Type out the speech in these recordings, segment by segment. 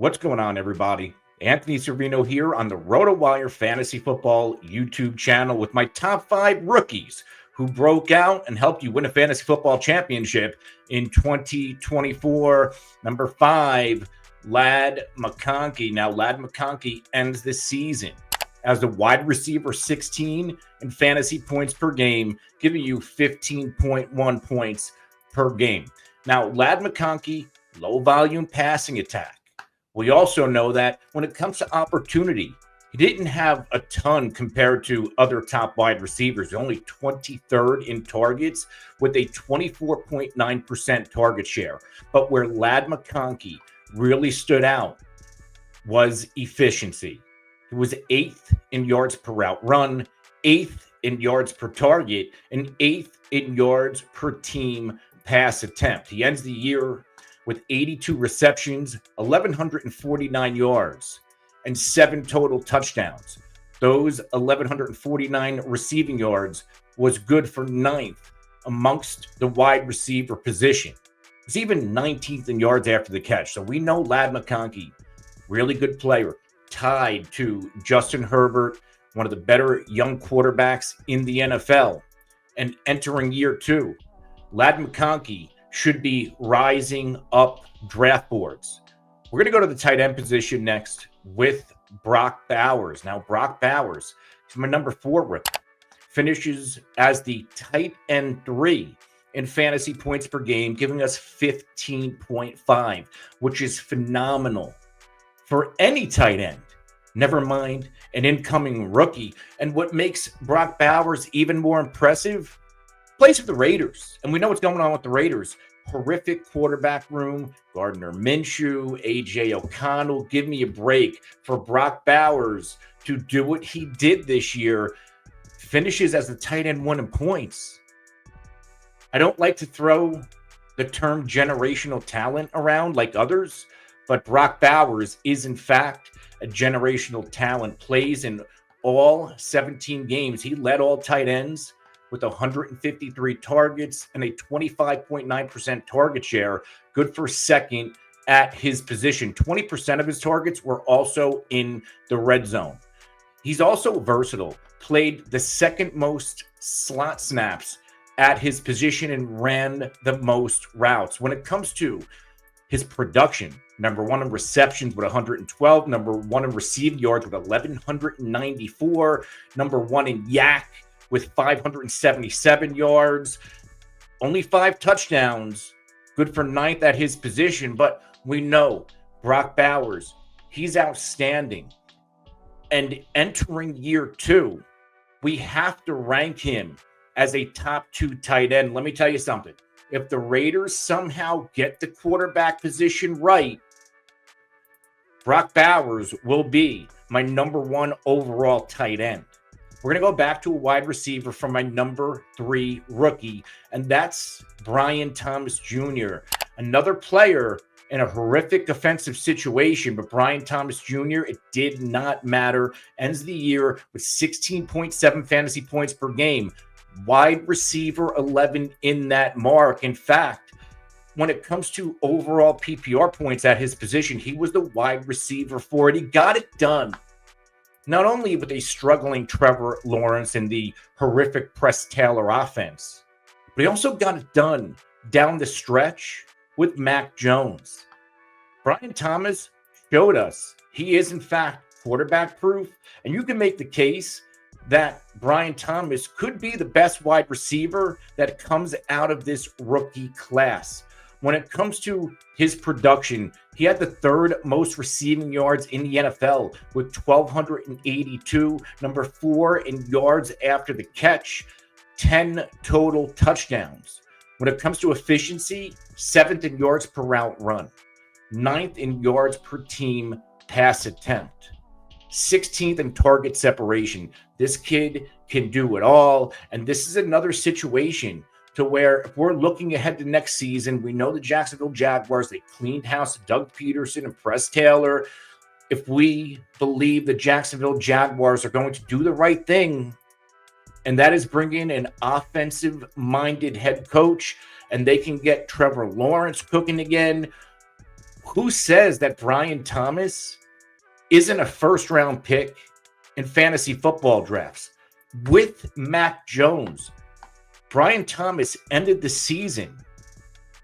What's going on, everybody? Anthony Cervino here on the RotoWire Fantasy Football YouTube channel with my top 5 rookies who broke out and helped you win a fantasy football championship in 2024. Number 5, Ladd McConkey. Now, Ladd McConkey ends the season as the wide receiver 16 in fantasy points per game, giving you 15.1 points per game. Now, Ladd McConkey, low volume passing attack. We also know that when it comes to opportunity, he didn't have a ton compared to other top wide receivers, only 23rd in targets with a 24.9% target share. But where Ladd McConkey really stood out was efficiency. He was 8th in yards per route run, 8th in yards per target, and 8th in yards per team pass attempt. He ends the year with 82 receptions, 1,149 yards, and 7 total touchdowns. Those 1,149 receiving yards was good for 9th amongst the wide receiver position. It's even 19th in yards after the catch. So we know Ladd McConkey, really good player, tied to Justin Herbert, one of the better young quarterbacks in the NFL. And entering year 2, Ladd McConkey should be rising up draft boards. We're going to go to the tight end position next with Brock Bowers. Now, Brock Bowers is my number 4 rookie. Finishes as the tight end 3 in fantasy points per game, giving us 15.5, which is phenomenal for any tight end. Never mind an incoming rookie. And what makes Brock Bowers even more impressive, plays for the Raiders. And we know what's going on with the Raiders. Horrific quarterback room. Gardner Minshew, A.J. O'Connell. Give me a break. For Brock Bowers to do what he did this year, finishes as the tight end 1 in points. I don't like to throw the term generational talent around like others, but Brock Bowers is in fact a generational talent. Plays in all 17 games. He led all tight ends with 153 targets and a 25.9% target share. Good for 2nd at his position. 20% of his targets were also in the red zone. He's also versatile. Played the 2nd most slot snaps at his position and ran the most routes. When it comes to his production, number 1 in receptions with 112, number 1 in receiving yards with 1,194, number 1 in yak with 577 yards, only 5 touchdowns, good for 9th at his position. But we know Brock Bowers, he's outstanding. And entering year 2, we have to rank him as a top 2 tight end. Let me tell you something. If the Raiders somehow get the quarterback position right, Brock Bowers will be my number 1 overall tight end. We're going to go back to a wide receiver from my number 3 rookie, and that's Brian Thomas Jr., another player in a horrific offensive situation, but Brian Thomas Jr., it did not matter. Ends the year with 16.7 fantasy points per game. Wide receiver 11 in that mark. In fact, when it comes to overall PPR points at his position, he was the wide receiver for it. He got it done. Not only with a struggling Trevor Lawrence and the horrific Press Taylor offense, but he also got it done down the stretch with Mac Jones. Brian Thomas showed us he is, in fact, quarterback proof, and you can make the case that Brian Thomas could be the best wide receiver that comes out of this rookie class. When it comes to his production, he had the 3rd most receiving yards in the NFL with 1,282, number 4 in yards after the catch, 10 total touchdowns. When it comes to efficiency, 7th in yards per route run, 9th in yards per team pass attempt, 16th in target separation. This kid can do it all, and this is another situation to where if we're looking ahead to next season, we know the Jacksonville Jaguars, they cleaned house Doug Peterson and Press Taylor. If we believe the Jacksonville Jaguars are going to do the right thing, and that is bring in an offensive-minded head coach, and they can get Trevor Lawrence cooking again, Who says that Brian Thomas isn't a first-round pick in fantasy football drafts? With Mac Jones, Brian Thomas ended the season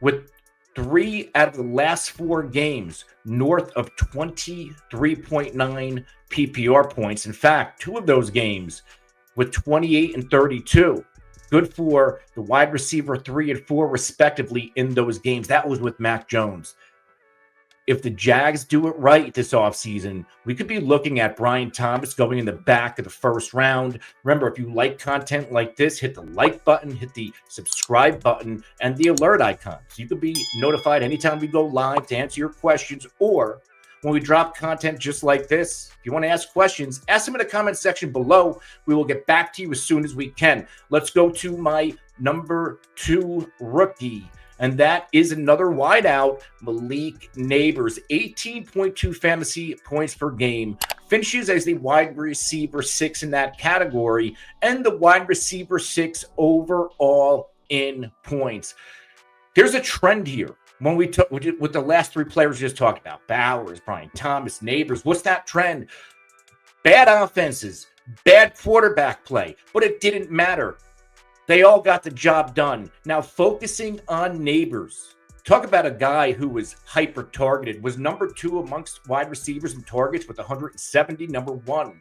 with 3 out of the last 4 games north of 23.9 PPR points. In fact, 2 of those games with 28 and 32. Good for the wide receiver 3 and 4, respectively, in those games. That was with Mac Jones. If the Jags do it right this offseason, we could be looking at Brian Thomas going in the back of the first round. Remember, if you like content like this, hit the like button, hit the subscribe button, and the alert icon. So you could be notified anytime we go live to answer your questions, or when we drop content just like this. If you want to ask questions, ask them in the comment section below. We will get back to you as soon as we can. Let's go to my number 2 rookie. And that is another wideout, Malik Nabors, 18.2 fantasy points per game, finishes as the wide receiver 6 in that category, and the wide receiver 6 overall in points. There's a trend here. When we took with the last 3 players we just talked about, Bowers, Brian Thomas, Nabors, what's that trend? Bad offenses, bad quarterback play, but it didn't matter. They all got the job done. Now, focusing on Nabors, talk about a guy who was hyper-targeted, was number 2 amongst wide receivers in targets with 170, number 1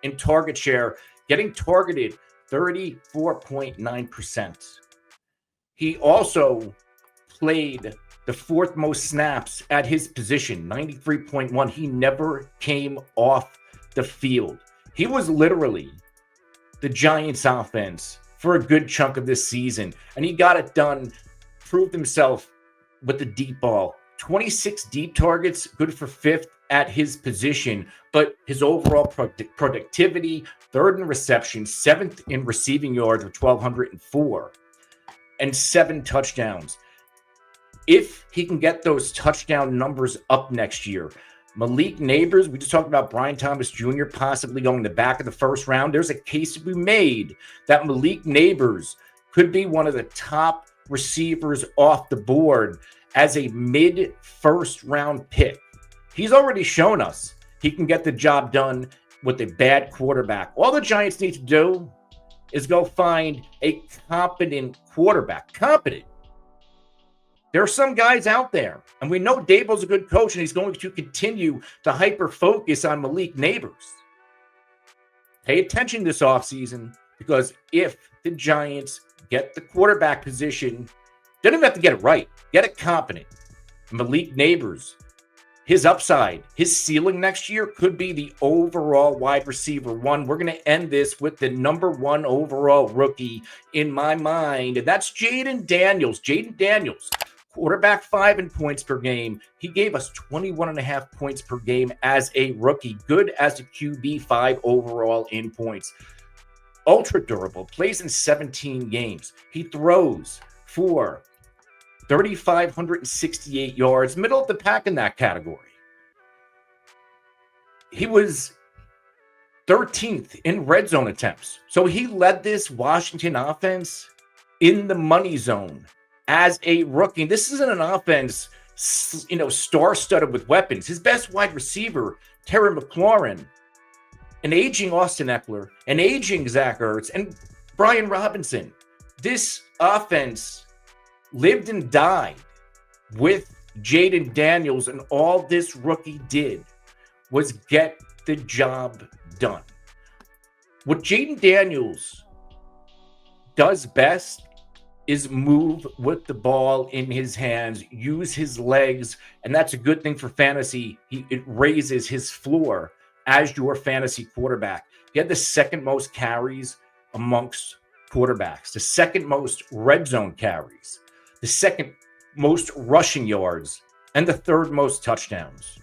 in target share, getting targeted 34.9%. He also played the 4th most snaps at his position, 93.1. He never came off the field. He was literally the Giants' offense for a good chunk of this season, and he got it done, proved himself with the deep ball. 26 deep targets, good for 5th at his position, but his overall productivity, 3rd in reception, 7th in receiving yards with 1,204, and 7 touchdowns. If he can get those touchdown numbers up next year, Malik Nabors, we just talked about Brian Thomas Jr. possibly going the back of the first round. There's a case to be made that Malik Nabors could be one of the top receivers off the board as a mid-first round pick. He's already shown us he can get the job done with a bad quarterback. All the Giants need to do is go find a competent quarterback. Competent. There are some guys out there, and we know Daboll's a good coach, and he's going to continue to hyper-focus on Malik Nabors. Pay attention this offseason, because if the Giants get the quarterback position, they don't even have to get it right. Get it competent. Malik Nabors, his upside, his ceiling next year could be the overall wide receiver 1. We're going to end this with the number 1 overall rookie in my mind, and that's Jayden Daniels. Jayden Daniels. Quarterback 5 in points per game. He gave us 21.5 points per game as a rookie. Good as a QB, 5 overall in points. Ultra durable. Plays in 17 games. He throws for 3,568 yards. Middle of the pack in that category. He was 13th in red zone attempts. So he led this Washington offense in the money zone as a rookie. This isn't an offense, star-studded with weapons. His best wide receiver, Terry McLaurin, an aging Austin Eckler, an aging Zach Ertz, and Brian Robinson. This offense lived and died with Jayden Daniels, and all this rookie did was get the job done. What Jayden Daniels does best is move with the ball in his hands, use his legs, and that's a good thing for fantasy. It raises his floor as your fantasy quarterback. He had the 2nd most carries amongst quarterbacks, the 2nd most red zone carries, the 2nd most rushing yards, and the 3rd most touchdowns.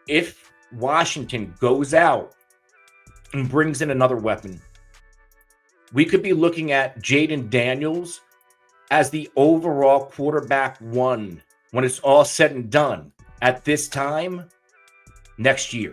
If Washington goes out and brings in another weapon, we could be looking at Jayden Daniels as the overall quarterback 1 when it's all said and done at this time next year.